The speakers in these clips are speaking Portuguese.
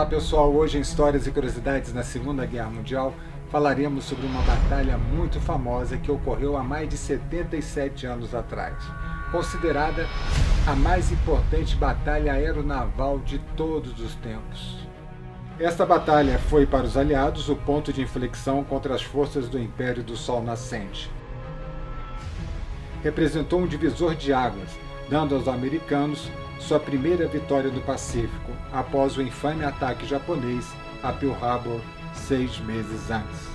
pessoal, hoje em Histórias e Curiosidades na Segunda Guerra Mundial falaremos sobre uma batalha muito famosa que ocorreu há mais de 77 anos atrás, considerada a mais importante batalha aeronaval de todos os tempos. Esta batalha foi para os aliados o ponto de inflexão contra as forças do Império do Sol Nascente. Representou um divisor de águas, dando aos americanos sua primeira vitória no Pacífico, após o infame ataque japonês a Pearl Harbor 6 meses antes.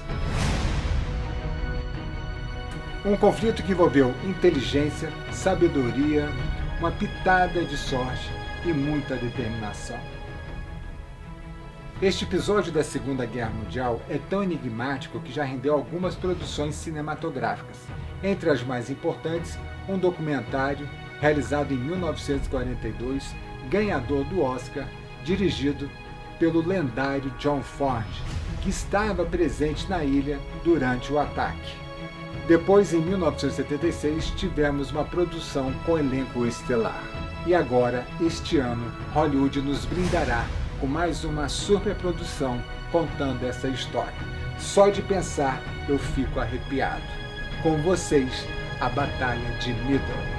Um conflito que envolveu inteligência, sabedoria, uma pitada de sorte e muita determinação. Este episódio da Segunda Guerra Mundial é tão enigmático que já rendeu algumas produções cinematográficas. Entre as mais importantes, um documentário realizado em 1942, ganhador do Oscar, dirigido pelo lendário John Ford, que estava presente na ilha durante o ataque. Depois, em 1976, tivemos uma produção com elenco estelar. E agora, este ano, Hollywood nos brindará com mais uma superprodução contando essa história. Só de pensar, eu fico arrepiado. Com vocês, a Batalha de Midway.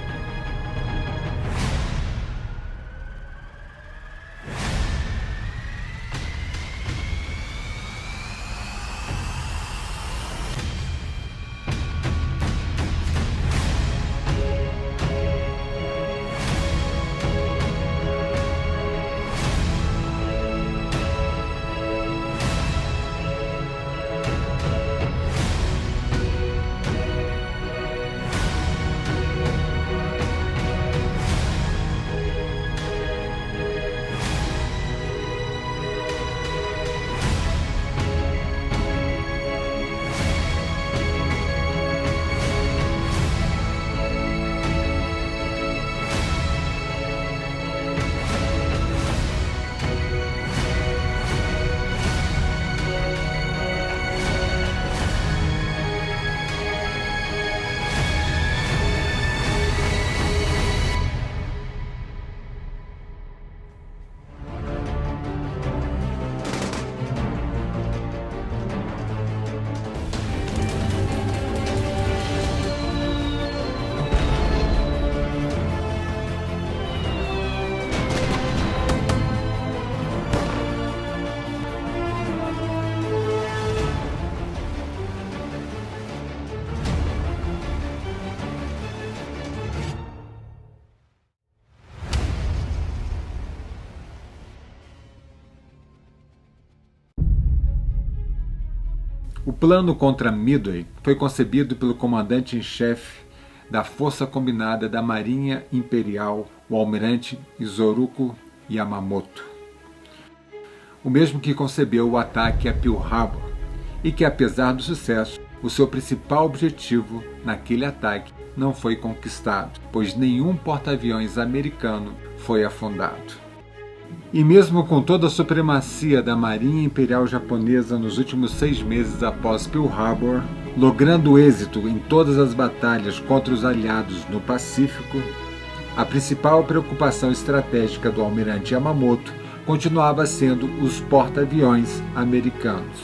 O plano contra Midway foi concebido pelo comandante-em-chefe da Força Combinada da Marinha Imperial, o almirante Isoroku Yamamoto. O mesmo que concebeu o ataque a Pearl Harbor, e que, apesar do sucesso, o seu principal objetivo naquele ataque não foi conquistado, pois nenhum porta-aviões americano foi afundado. E mesmo com toda a supremacia da Marinha Imperial Japonesa nos últimos 6 meses após Pearl Harbor, logrando êxito em todas as batalhas contra os aliados no Pacífico, a principal preocupação estratégica do almirante Yamamoto continuava sendo os porta-aviões americanos.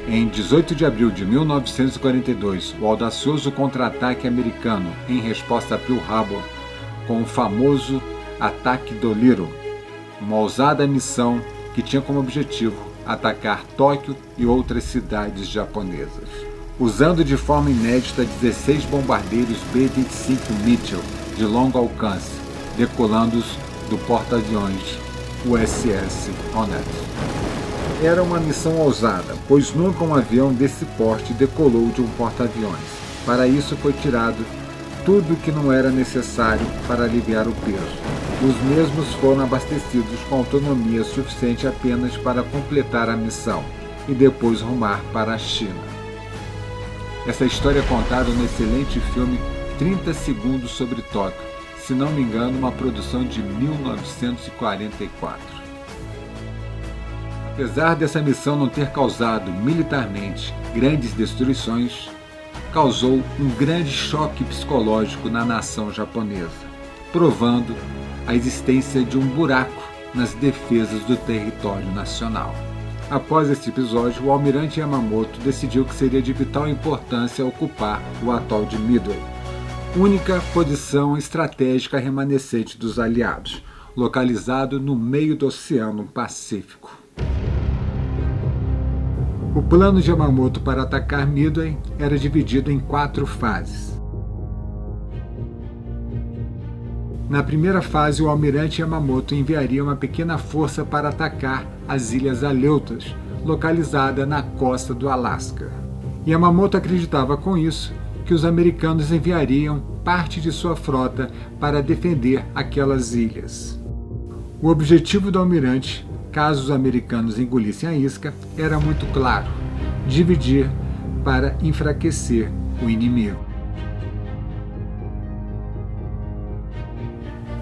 Em 18 de abril de 1942, o audacioso contra-ataque americano em resposta a Pearl Harbor, com o famoso Ataque do Little, uma ousada missão que tinha como objetivo atacar Tóquio e outras cidades japonesas. Usando de forma inédita 16 bombardeiros B-25 Mitchell de longo alcance, decolando-os do porta-aviões USS Hornet. Era uma missão ousada, pois nunca um avião desse porte decolou de um porta-aviões. Para isso foi tirado tudo o que não era necessário para aliviar o peso. Os mesmos foram abastecidos com autonomia suficiente apenas para completar a missão e depois rumar para a China. Essa história é contada no excelente filme 30 Segundos sobre Tóquio, se não me engano, uma produção de 1944. Apesar dessa missão não ter causado militarmente grandes destruições, causou um grande choque psicológico na nação japonesa, provando a existência de um buraco nas defesas do território nacional. Após esse episódio, o almirante Yamamoto decidiu que seria de vital importância ocupar o atol de Midway, única posição estratégica remanescente dos aliados, localizado no meio do Oceano Pacífico. O plano de Yamamoto para atacar Midway era dividido em 4 fases. Na primeira fase, o almirante Yamamoto enviaria uma pequena força para atacar as Ilhas Aleutas, localizada na costa do Alasca. Yamamoto acreditava com isso que os americanos enviariam parte de sua frota para defender aquelas ilhas. O objetivo do almirante, caso os americanos engolissem a isca, era muito claro: dividir para enfraquecer o inimigo.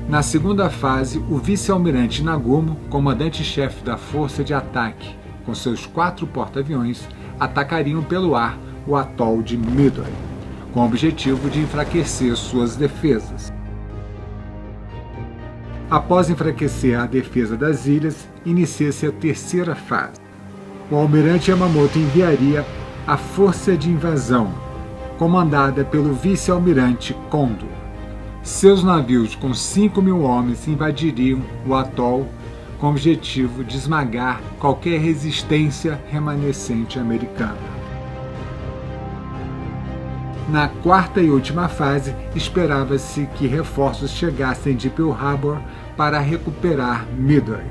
Na segunda fase, o vice-almirante Nagumo, comandante-chefe da força de ataque, com seus 4 porta-aviões, atacariam pelo ar o atol de Midway, com o objetivo de enfraquecer suas defesas. Após enfraquecer a defesa das ilhas, inicia-se a terceira fase. O almirante Yamamoto enviaria a força de invasão, comandada pelo vice-almirante Kondo. Seus navios com 5.000 homens invadiriam o atol com o objetivo de esmagar qualquer resistência remanescente americana. Na quarta e última fase, esperava-se que reforços chegassem de Pearl Harbor para recuperar Midway.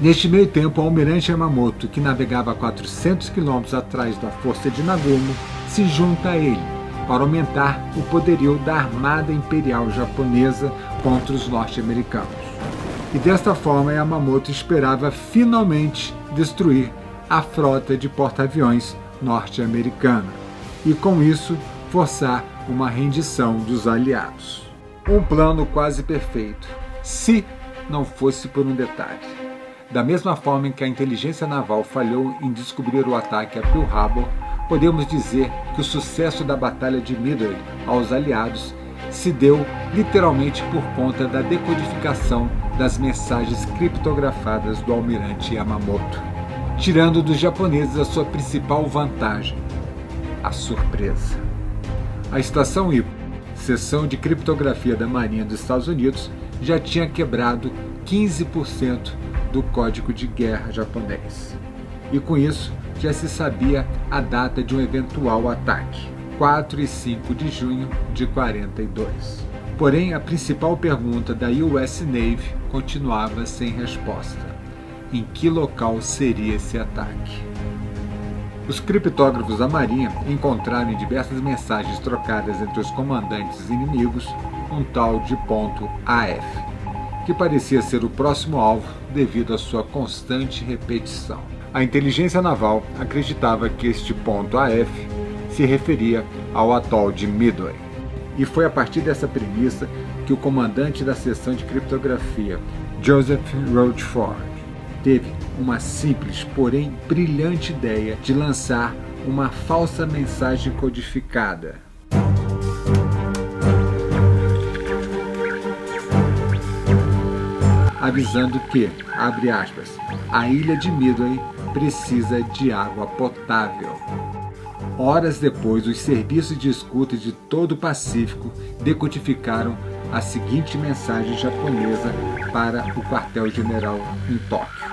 Neste meio tempo, o almirante Yamamoto, que navegava a 400 quilômetros atrás da força de Nagumo, se junta a ele para aumentar o poderio da Armada Imperial Japonesa contra os norte-americanos. E desta forma, Yamamoto esperava finalmente destruir a frota de porta-aviões norte-americana e, com isso, forçar uma rendição dos aliados. Um plano quase perfeito, se não fosse por um detalhe. Da mesma forma em que a inteligência naval falhou em descobrir o ataque a Pearl Harbor, podemos dizer que o sucesso da Batalha de Midway aos aliados se deu literalmente por conta da decodificação das mensagens criptografadas do almirante Yamamoto, tirando dos japoneses a sua principal vantagem: a surpresa. A estação IPO, seção de criptografia da Marinha dos Estados Unidos, já tinha quebrado 15% do código de guerra japonês. E com isso, já se sabia a data de um eventual ataque, 4 e 5 de junho de 42. Porém, a principal pergunta da US Navy continuava sem resposta: em que local seria esse ataque? Os criptógrafos da Marinha encontraram em diversas mensagens trocadas entre os comandantes inimigos um tal de ponto AF, que parecia ser o próximo alvo devido à sua constante repetição. A inteligência naval acreditava que este ponto AF se referia ao atol de Midway. E foi a partir dessa premissa que o comandante da seção de criptografia, Joseph Rochefort, teve uma simples, porém brilhante ideia de lançar uma falsa mensagem codificada. Avisando que, abre aspas, a ilha de Midway precisa de água potável. Horas depois, os serviços de escuta de todo o Pacífico decodificaram a seguinte mensagem japonesa para o quartel-general em Tóquio: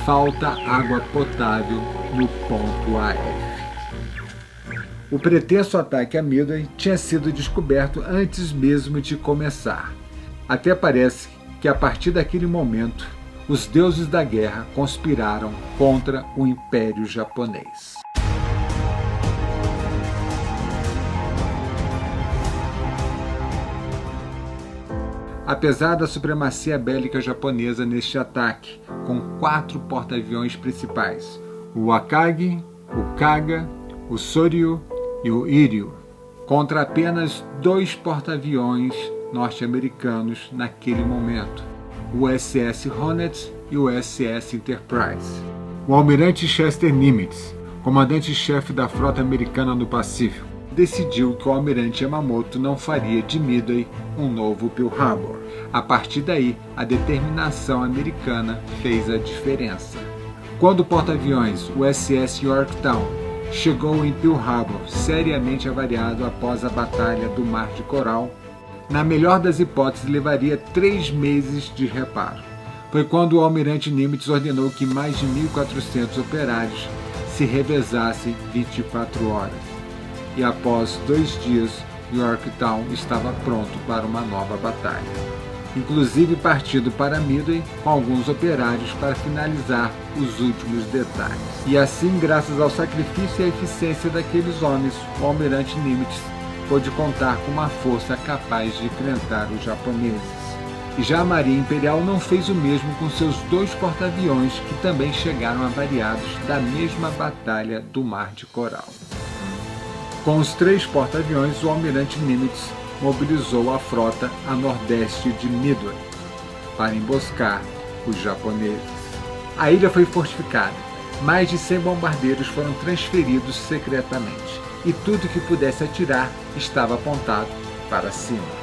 falta água potável no ponto AF. O pretenso ataque a Midway tinha sido descoberto antes mesmo de começar. Até parece que a partir daquele momento, os deuses da guerra conspiraram contra o Império Japonês. Apesar da supremacia bélica japonesa neste ataque, com 4 porta-aviões principais, o Akagi, o Kaga, o Soryu e o Iryu, contra apenas 2 porta-aviões norte-americanos naquele momento, o SS Hornet e o SS Enterprise. O almirante Chester Nimitz, comandante-chefe da frota americana no Pacífico, decidiu que o almirante Yamamoto não faria de Midway um novo Pearl Harbor. A partir daí, a determinação americana fez a diferença. Quando o porta-aviões USS Yorktown chegou em Pearl Harbor, seriamente avariado após a Batalha do Mar de Coral, na melhor das hipóteses levaria 3 meses de reparo. Foi quando o almirante Nimitz ordenou que mais de 1.400 operários se revezassem 24 horas. E após 2 dias, Yorktown estava pronto para uma nova batalha. Inclusive partido para Midway com alguns operários para finalizar os últimos detalhes. E assim, graças ao sacrifício e à eficiência daqueles homens, o almirante Nimitz pôde contar com uma força capaz de enfrentar os japoneses. E já a Marinha Imperial não fez o mesmo com seus 2 porta-aviões, que também chegaram avariados da mesma batalha do Mar de Coral. Com os 3 porta-aviões, o almirante Nimitz mobilizou a frota a nordeste de Midway para emboscar os japoneses. A ilha foi fortificada, mais de 100 bombardeiros foram transferidos secretamente e tudo que pudesse atirar estava apontado para cima.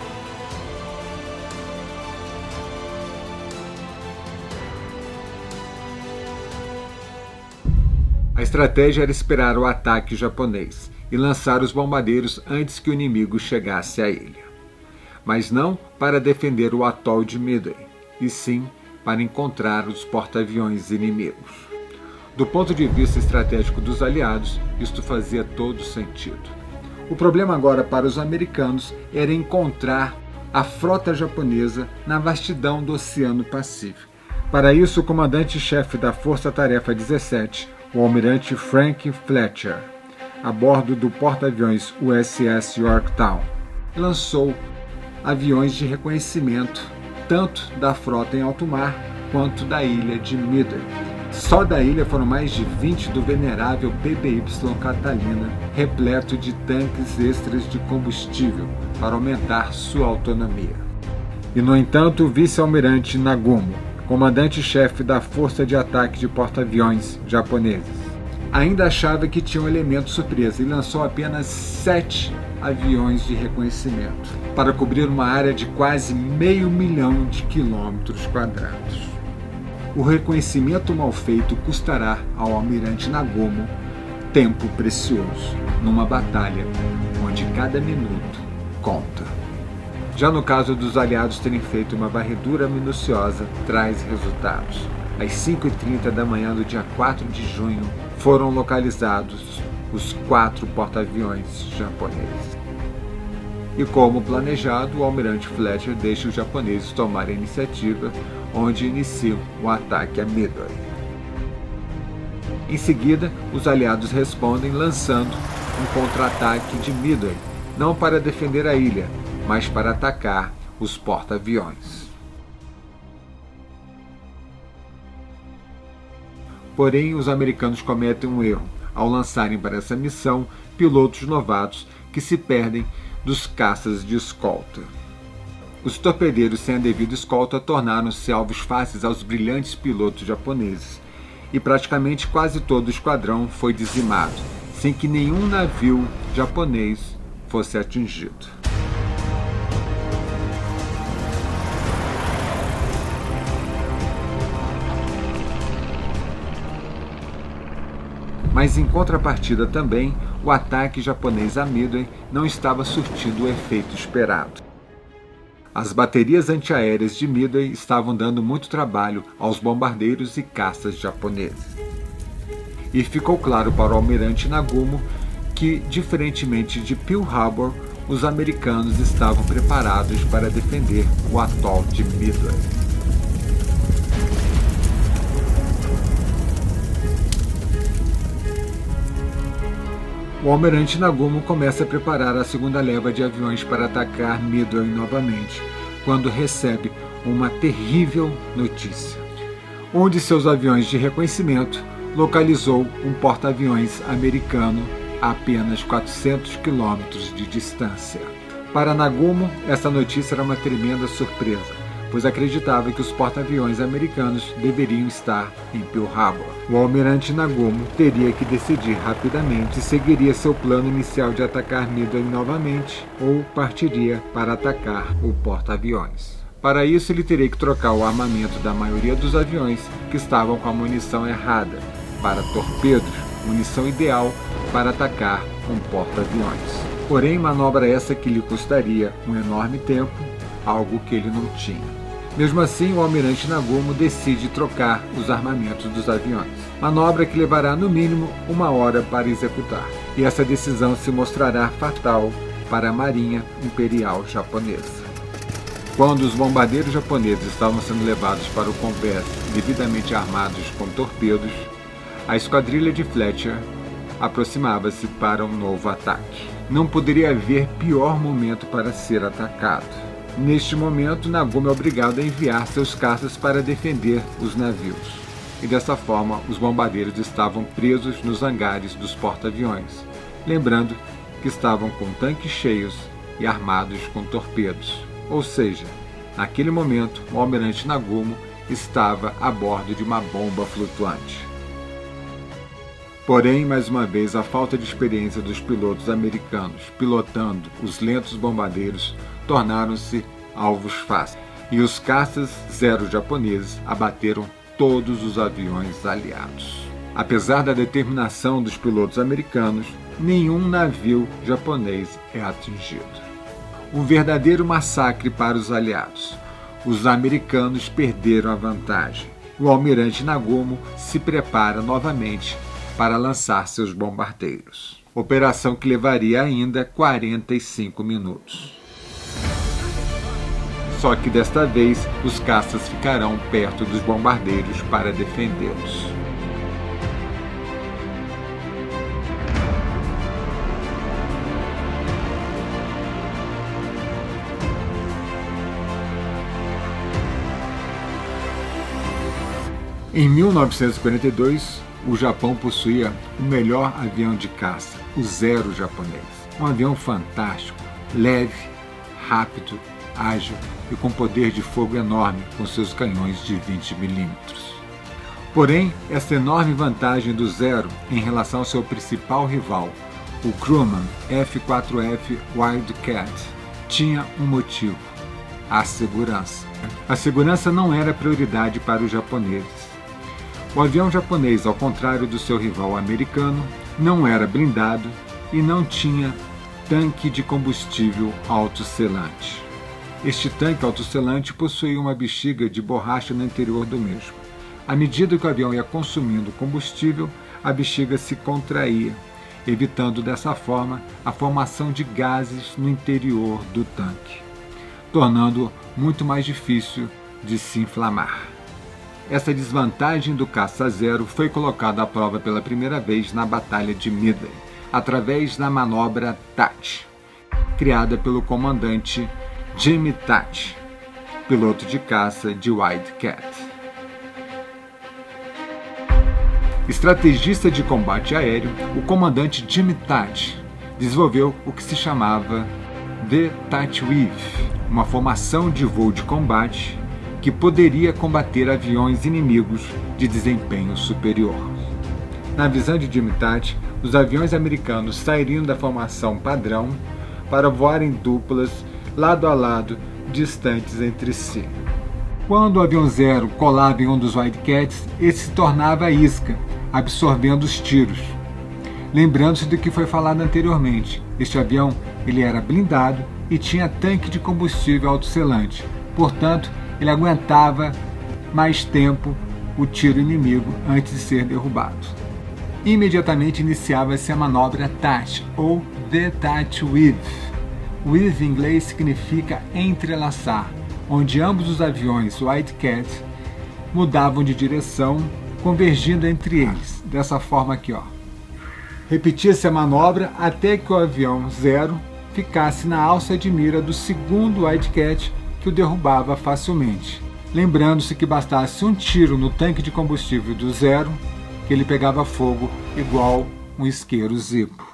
A estratégia era esperar o ataque japonês e lançar os bombardeiros antes que o inimigo chegasse à ilha. Mas não para defender o atol de Midway, e sim para encontrar os porta-aviões inimigos. Do ponto de vista estratégico dos aliados, isto fazia todo sentido. O problema agora para os americanos era encontrar a frota japonesa na vastidão do Oceano Pacífico. Para isso, o comandante-chefe da Força Tarefa 17, o almirante Frank Fletcher, a bordo do porta-aviões USS Yorktown, lançou aviões de reconhecimento tanto da frota em alto mar quanto da ilha de Midway. Só da ilha foram mais de 20 do venerável PBY Catalina, repleto de tanques extras de combustível para aumentar sua autonomia. E, no entanto, o vice-almirante Nagumo, comandante-chefe da força de ataque de porta-aviões japoneses, ainda achava que tinha um elemento surpresa e lançou apenas 7 aviões de reconhecimento para cobrir uma área de quase 500 mil de quilômetros quadrados. O reconhecimento mal feito custará ao almirante Nagumo tempo precioso numa batalha onde cada minuto conta. Já no caso dos aliados terem feito uma varredura minuciosa, traz resultados. Às 5h30 da manhã do dia 4 de junho, foram localizados os 4 porta-aviões japoneses. E como planejado, o almirante Fletcher deixa os japoneses tomarem a iniciativa, onde iniciam o ataque a Midway. Em seguida, os aliados respondem lançando um contra-ataque de Midway, não para defender a ilha, mas para atacar os porta-aviões. Porém, os americanos cometem um erro ao lançarem para essa missão pilotos novatos que se perdem dos caças de escolta. Os torpedeiros sem a devida escolta tornaram-se alvos fáceis aos brilhantes pilotos japoneses, e praticamente quase todo o esquadrão foi dizimado, sem que nenhum navio japonês fosse atingido. Mas em contrapartida também, o ataque japonês a Midway não estava surtindo o efeito esperado. As baterias antiaéreas de Midway estavam dando muito trabalho aos bombardeiros e caças japoneses. E ficou claro para o almirante Nagumo que, diferentemente de Pearl Harbor, os americanos estavam preparados para defender o atol de Midway. O almirante Nagumo começa a preparar a segunda leva de aviões para atacar Midway novamente, quando recebe uma terrível notícia. Um de seus aviões de reconhecimento localizou um porta-aviões americano a apenas 400 quilômetros de distância. Para Nagumo, essa notícia era uma tremenda surpresa, pois acreditava que os porta-aviões americanos deveriam estar em Pearl Harbor. O almirante Nagumo teria que decidir rapidamente se seguiria seu plano inicial de atacar Midway novamente ou partiria para atacar o porta-aviões. Para isso, ele teria que trocar o armamento da maioria dos aviões que estavam com a munição errada para torpedos, munição ideal para atacar um porta-aviões. Porém, manobra essa que lhe custaria um enorme tempo, algo que ele não tinha. Mesmo assim, o almirante Nagumo decide trocar os armamentos dos aviões, manobra que levará no mínimo 1 hora para executar. E essa decisão se mostrará fatal para a Marinha Imperial Japonesa. Quando os bombardeiros japoneses estavam sendo levados para o convés devidamente armados com torpedos, a esquadrilha de Fletcher aproximava-se para um novo ataque. Não poderia haver pior momento para ser atacado. Neste momento, Nagumo é obrigado a enviar seus caças para defender os navios. E dessa forma, os bombardeiros estavam presos nos hangares dos porta-aviões, lembrando que estavam com tanques cheios e armados com torpedos. Ou seja, naquele momento, o almirante Nagumo estava a bordo de uma bomba flutuante. Porém, mais uma vez, a falta de experiência dos pilotos americanos pilotando os lentos bombardeiros tornaram-se alvos fáceis, e os caças Zero japoneses abateram todos os aviões aliados. Apesar da determinação dos pilotos americanos, nenhum navio japonês é atingido. Um verdadeiro massacre para os aliados. Os americanos perderam a vantagem. O almirante Nagumo se prepara novamente para lançar seus bombardeiros. Operação que levaria ainda 45 minutos. Só que desta vez, os caças ficarão perto dos bombardeiros para defendê-los. Em 1942, o Japão possuía o melhor avião de caça, o Zero japonês. Um avião fantástico, leve, rápido, ágil e com poder de fogo enorme com seus canhões de 20 mm. Porém, essa enorme vantagem do Zero em relação ao seu principal rival, o Grumman F-4F Wildcat, tinha um motivo: a segurança. A segurança não era prioridade para os japoneses. O avião japonês, ao contrário do seu rival americano, não era blindado e não tinha tanque de combustível autosselante. Este tanque autosselante possuía uma bexiga de borracha no interior do mesmo. À medida que o avião ia consumindo combustível, a bexiga se contraía, evitando dessa forma a formação de gases no interior do tanque, tornando-o muito mais difícil de se inflamar. Essa desvantagem do caça Zero foi colocada à prova pela primeira vez na Batalha de Midway, através da manobra TAT, criada pelo comandante Jimmy Tachi, piloto de caça de Wildcat. Estrategista de combate aéreo, o comandante Jimmy Tachi desenvolveu o que se chamava The Tachi Weave, uma formação de voo de combate que poderia combater aviões inimigos de desempenho superior. Na visão de Jimmy Tachi, os aviões americanos sairiam da formação padrão para voar em duplas, lado a lado, distantes entre si. Quando o avião Zero colava em um dos Wildcats, ele se tornava isca, absorvendo os tiros. Lembrando-se do que foi falado anteriormente, este avião ele era blindado e tinha tanque de combustível autosselante, portanto, ele aguentava mais tempo o tiro inimigo antes de ser derrubado. Imediatamente iniciava-se a manobra TAT, ou The Tachi Weave. Weave em inglês significa entrelaçar, onde ambos os aviões Wildcat mudavam de direção, convergindo entre eles, dessa forma aqui, ó. Repetia-se a manobra até que o avião Zero ficasse na alça de mira do segundo Wildcat, que o derrubava facilmente. Lembrando-se que bastasse um tiro no tanque de combustível do Zero, que ele pegava fogo igual um isqueiro Zippo.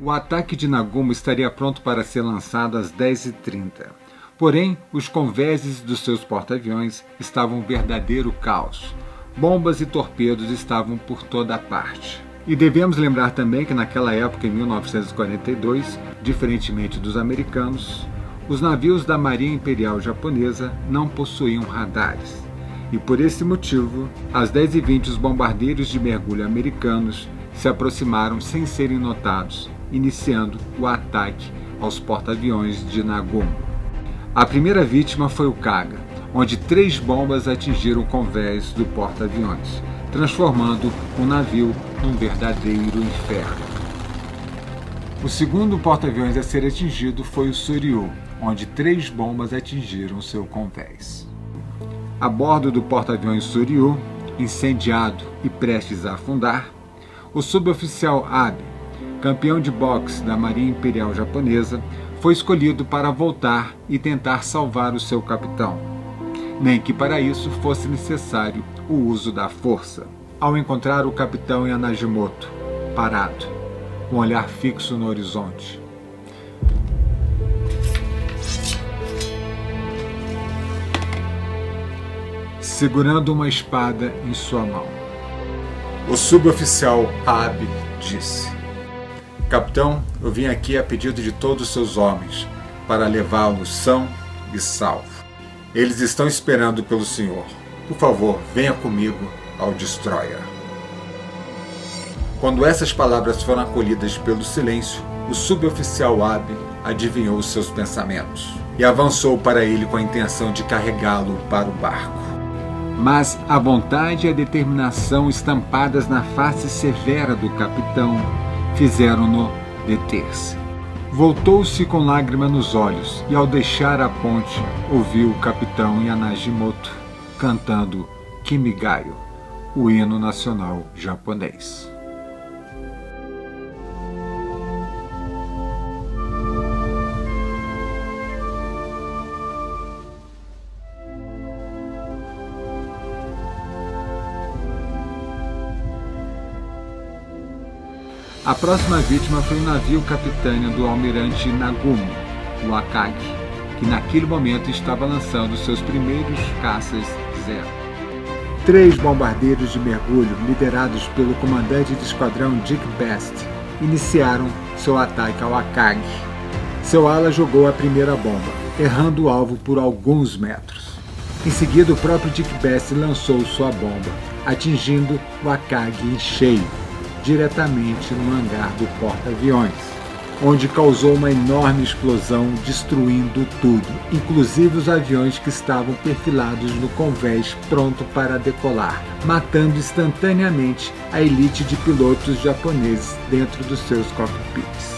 O ataque de Nagumo estaria pronto para ser lançado às 10h30. Porém, os convéses dos seus porta-aviões estavam um verdadeiro caos. Bombas e torpedos estavam por toda parte. E devemos lembrar também que naquela época, em 1942, diferentemente dos americanos, os navios da Marinha Imperial Japonesa não possuíam radares. E por esse motivo, às 10h20 os bombardeiros de mergulho americanos se aproximaram sem serem notados, iniciando o ataque aos porta-aviões de Nagumo. A primeira vítima foi o Kaga, onde 3 bombas atingiram o convés do porta-aviões, transformando o navio num verdadeiro inferno. O segundo porta-aviões a ser atingido foi o Soryu, onde 3 bombas atingiram seu convés. A bordo do porta-aviões Soryu, incendiado e prestes a afundar, o suboficial Abe, campeão de boxe da Marinha Imperial Japonesa, foi escolhido para voltar e tentar salvar o seu capitão, nem que para isso fosse necessário o uso da força. Ao encontrar o capitão Yanagimoto, parado, com um olhar fixo no horizonte, segurando uma espada em sua mão, o suboficial Abe disse: "Capitão, eu vim aqui a pedido de todos os seus homens para levá-lo são e salvo. Eles estão esperando pelo senhor. Por favor, venha comigo ao Destroyer." Quando essas palavras foram acolhidas pelo silêncio, o suboficial Abe adivinhou os seus pensamentos e avançou para ele com a intenção de carregá-lo para o barco. Mas a vontade e a determinação estampadas na face severa do capitão fizeram-no deter-se. Voltou-se com lágrima nos olhos e, ao deixar a ponte, ouviu o capitão Yanagimoto cantando Kimigayo, o hino nacional japonês. A próxima vítima foi o navio capitânio do almirante Nagumo, o Akagi, que naquele momento estava lançando seus primeiros caças Zero. 3 bombardeiros de mergulho, liderados pelo comandante do esquadrão Dick Best, iniciaram seu ataque ao Akagi. Seu ala jogou a primeira bomba, errando o alvo por alguns metros. Em seguida, o próprio Dick Best lançou sua bomba, atingindo o Akagi em cheio, diretamente no hangar do porta-aviões, onde causou uma enorme explosão, destruindo tudo, inclusive os aviões que estavam perfilados no convés pronto para decolar, matando instantaneamente a elite de pilotos japoneses dentro dos seus cockpits.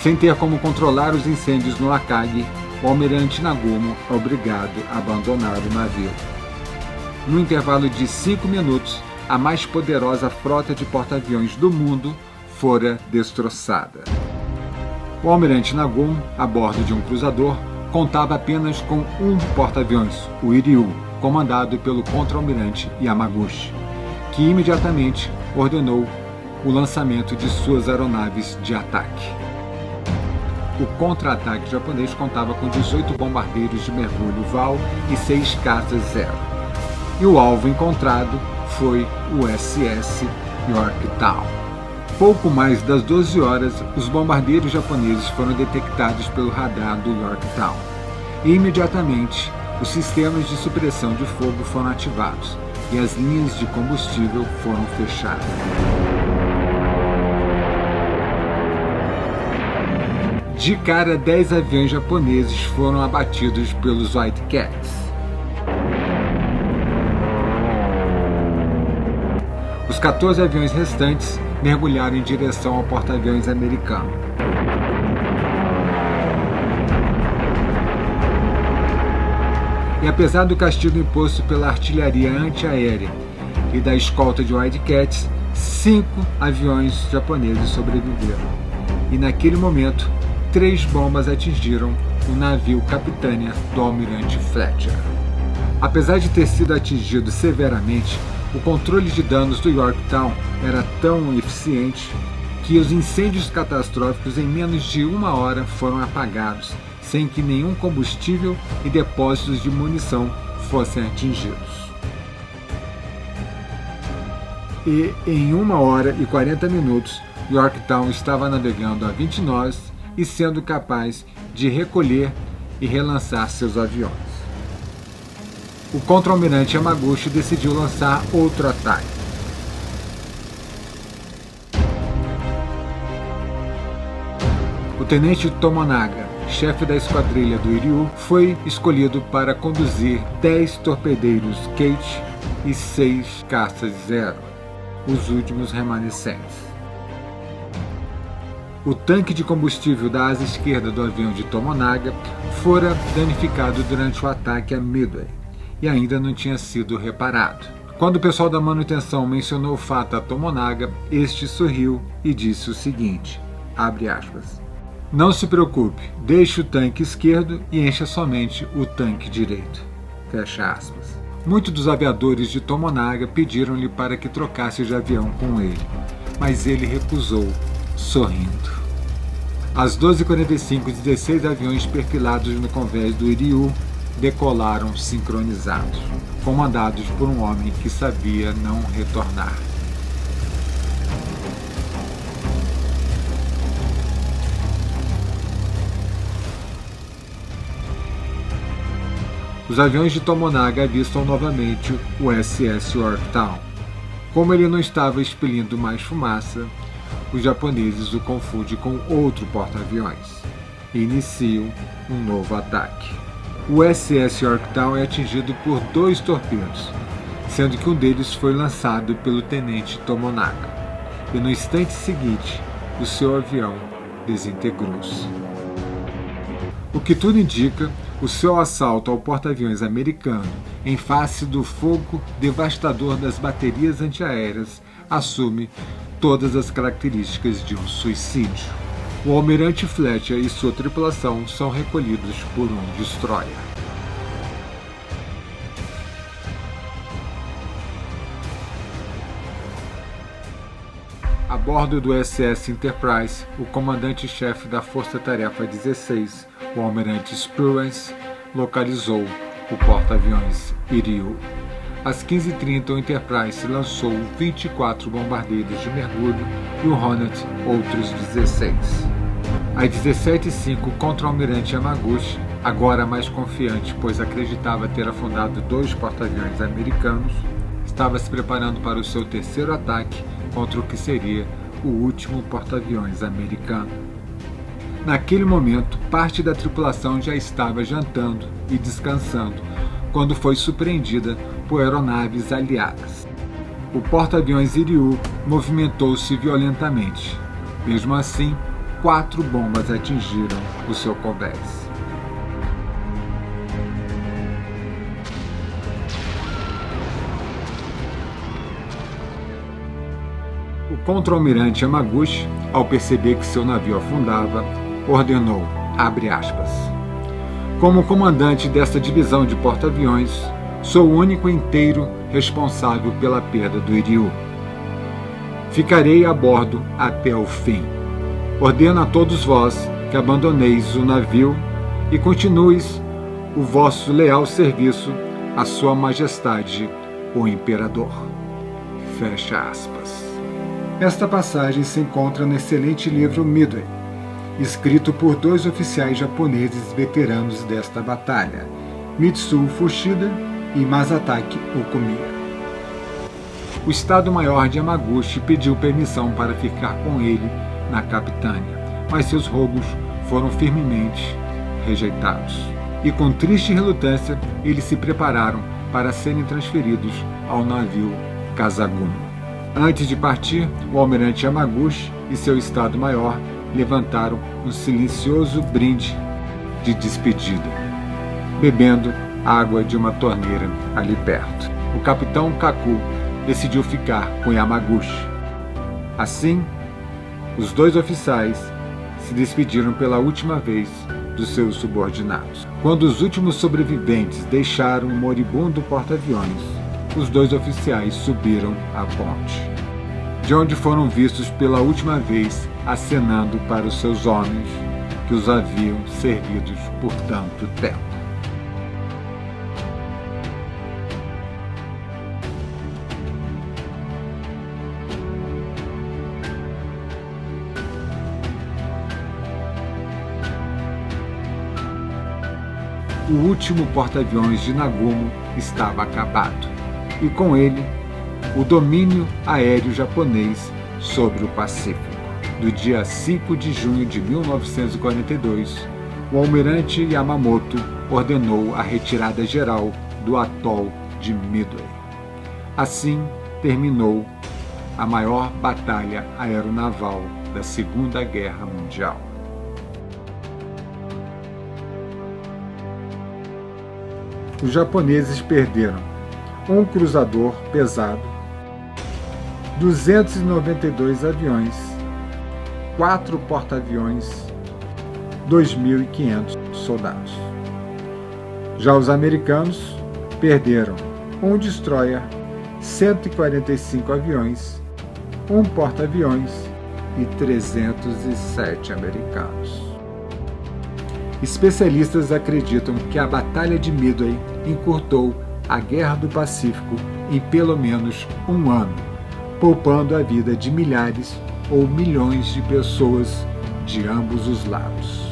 Sem ter como controlar os incêndios no Akagi, o almirante Nagumo é obrigado a abandonar o navio. No intervalo de 5 minutos, a mais poderosa frota de porta-aviões do mundo fora destroçada. O almirante Nagumo, a bordo de um cruzador, contava apenas com um porta-aviões, o Iryu, comandado pelo contra-almirante Yamaguchi, que imediatamente ordenou o lançamento de suas aeronaves de ataque. O contra-ataque japonês contava com 18 bombardeiros de mergulho VAL e 6 caças Zero. E o alvo encontrado foi o SS Yorktown. Pouco mais das 12 horas, os bombardeiros japoneses foram detectados pelo radar do Yorktown. E imediatamente, os sistemas de supressão de fogo foram ativados e as linhas de combustível foram fechadas. De cara, 10 aviões japoneses foram abatidos pelos Whitecats. Os 14 aviões restantes mergulharam em direção ao porta-aviões americano. E apesar do castigo imposto pela artilharia antiaérea e da escolta de Wildcats, 5 aviões japoneses sobreviveram. E naquele momento, 3 bombas atingiram o navio Capitânia do almirante Fletcher. Apesar de ter sido atingido severamente, o controle de danos do Yorktown era tão eficiente que os incêndios catastróficos em menos de 1 hora foram apagados, sem que nenhum combustível e depósitos de munição fossem atingidos. E em 1 hora e 40 minutos, Yorktown estava navegando a 20 nós e sendo capaz de recolher e relançar seus aviões. O contra-almirante Yamaguchi decidiu lançar outro ataque. O tenente Tomonaga, chefe da esquadrilha do Iryu, foi escolhido para conduzir 10 torpedeiros Kate e 6 caças Zero, os últimos remanescentes. O tanque de combustível da asa esquerda do avião de Tomonaga fora danificado durante o ataque a Midway e ainda não tinha sido reparado. Quando o pessoal da manutenção mencionou o fato a Tomonaga, este sorriu e disse o seguinte, abre aspas, não se preocupe, deixe o tanque esquerdo e encha somente o tanque direito. Fecha aspas. Muitos dos aviadores de Tomonaga pediram-lhe para que trocasse de avião com ele, mas ele recusou, sorrindo. Às 12h45, 16 aviões perfilados no convés do Iryu decolaram sincronizados, comandados por um homem que sabia não retornar. Os aviões de Tomonaga avistam novamente o SS Yorktown. Como ele não estava expelindo mais fumaça, os japoneses o confundem com outro porta-aviões e iniciam um novo ataque. O SS Yorktown é atingido por 2 torpedos, sendo que um deles foi lançado pelo tenente Tomonaga, e no instante seguinte, o seu avião desintegrou-se. O que tudo indica, o seu assalto ao porta-aviões americano, em face do fogo devastador das baterias antiaéreas, assume todas as características de um suicídio. O almirante Fletcher e sua tripulação são recolhidos por um destroyer. A bordo do SS Enterprise, o comandante-chefe da Força-Tarefa 16, o almirante Spruance, localizou o porta-aviões Iryu. Às 15h30, o Enterprise lançou 24 bombardeiros de mergulho e o Hornet outros 16. Às 17h05, o contra-almirante Yamaguchi, agora mais confiante pois acreditava ter afundado 2 porta-aviões americanos, estava se preparando para o seu terceiro ataque contra o que seria o último porta-aviões americano. Naquele momento, parte da tripulação já estava jantando e descansando, quando foi surpreendida por aeronaves aliadas. O porta-aviões Iryu movimentou-se violentamente. Mesmo assim, 4 bombas atingiram o seu convés. O contra-almirante Yamaguchi, ao perceber que seu navio afundava, ordenou, abre aspas, como comandante desta divisão de porta-aviões, sou o único inteiro responsável pela perda do Iryu. Ficarei a bordo até o fim. Ordeno a todos vós que abandoneis o navio e continueis o vosso leal serviço à Sua Majestade, o Imperador. Fecha aspas. Esta passagem se encontra no excelente livro Midway, escrito por 2 oficiais japoneses veteranos desta batalha, Mitsuo Fushida e Masataki Okumiya. O Estado-Maior de Yamaguchi pediu permissão para ficar com ele na capitânia, mas seus rogos foram firmemente rejeitados. E com triste relutância, eles se prepararam para serem transferidos ao navio Kazagumo. Antes de partir, o almirante Yamaguchi e seu Estado-Maior levantaram um silencioso brinde de despedida, bebendo água de uma torneira ali perto. O capitão Kaku decidiu ficar com Yamaguchi. Assim, os 2 oficiais se despediram pela última vez dos seus subordinados. Quando os últimos sobreviventes deixaram o moribundo porta-aviões, os 2 oficiais subiram a ponte. de onde foram vistos pela última vez acenando para os seus homens que os haviam servidos por tanto tempo. O último porta-aviões de Nagumo estava acabado, e com ele, o domínio aéreo japonês sobre o Pacífico. Do dia 5 de junho de 1942, o almirante Yamamoto ordenou a retirada geral do atol de Midway. Assim terminou a maior batalha aeronaval da Segunda Guerra Mundial. Os japoneses perderam um cruzador pesado, 292 aviões, 4 porta-aviões, 2.500 soldados. Já os americanos perderam um destroyer, 145 aviões, um porta-aviões e 307 americanos. Especialistas acreditam que a Batalha de Midway encurtou a Guerra do Pacífico em pelo menos um ano, poupando a vida de milhares ou milhões de pessoas de ambos os lados.